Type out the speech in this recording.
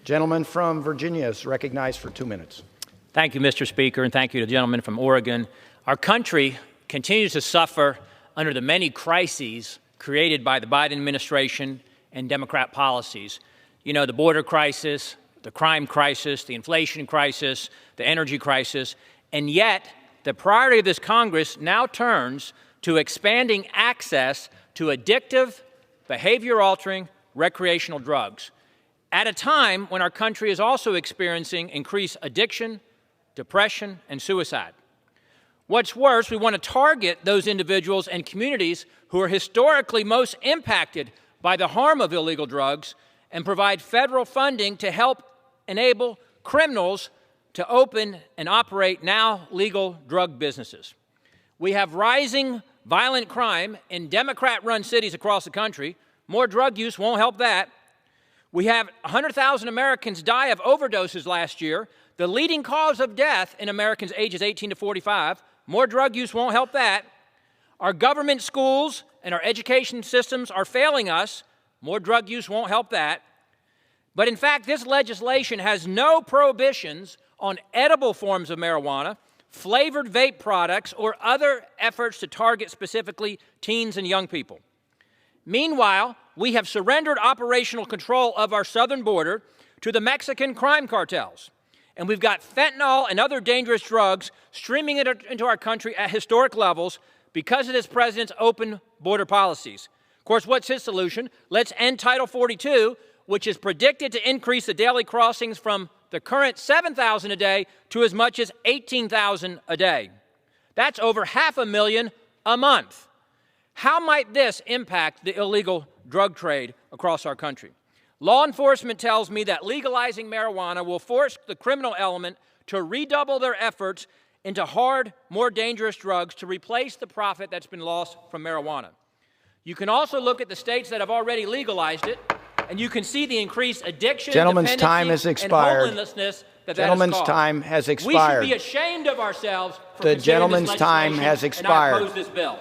Gentleman from Virginia is recognized for 2 minutes. Thank you, Mr. Speaker, and thank you to the gentleman from Oregon. Our country continues to suffer under the many crises created by the Biden administration and Democrat policies. You know, the border crisis, the crime crisis, the inflation crisis, the energy crisis, and yet the priority of this Congress now turns to expanding access to addictive, behavior-altering recreational drugs at a time when our country is also experiencing increased addiction, depression, and suicide. What's worse, we want to target those individuals and communities who are historically most impacted by the harm of illegal drugs and provide federal funding to help enable criminals to open and operate now legal drug businesses. We have rising violent crime in Democrat-run cities across the country. More drug use won't help that. We have 100,000 Americans die of overdoses last year, the leading cause of death in Americans ages 18 to 45. More drug use won't help that. Our government schools and our education systems are failing us. More drug use won't help that. But in fact, this legislation has no prohibitions on edible forms of marijuana, flavored vape products, or other efforts to target specifically teens and young people. Meanwhile, we have surrendered operational control of our southern border to the Mexican crime cartels. And we've got fentanyl and other dangerous drugs streaming into our country at historic levels because of this president's open border policies. Of course, what's his solution? Let's end Title 42, which is predicted to increase the daily crossings from the current 7,000 a day to as much as 18,000 a day. That's over 500,000 a month. How might this impact the illegal drug trade across our country? Law enforcement tells me that legalizing marijuana will force the criminal element to redouble their efforts into hard, more dangerous drugs to replace the profit that's been lost from marijuana. You can also look at the states that have already legalized it, and you can see the increased addiction, Gentleman's time has expired. And homelessness that Gentleman's has caused. time has expired. We should be ashamed of ourselves for The considering gentleman's this time legislation, has expired. and I oppose this bill.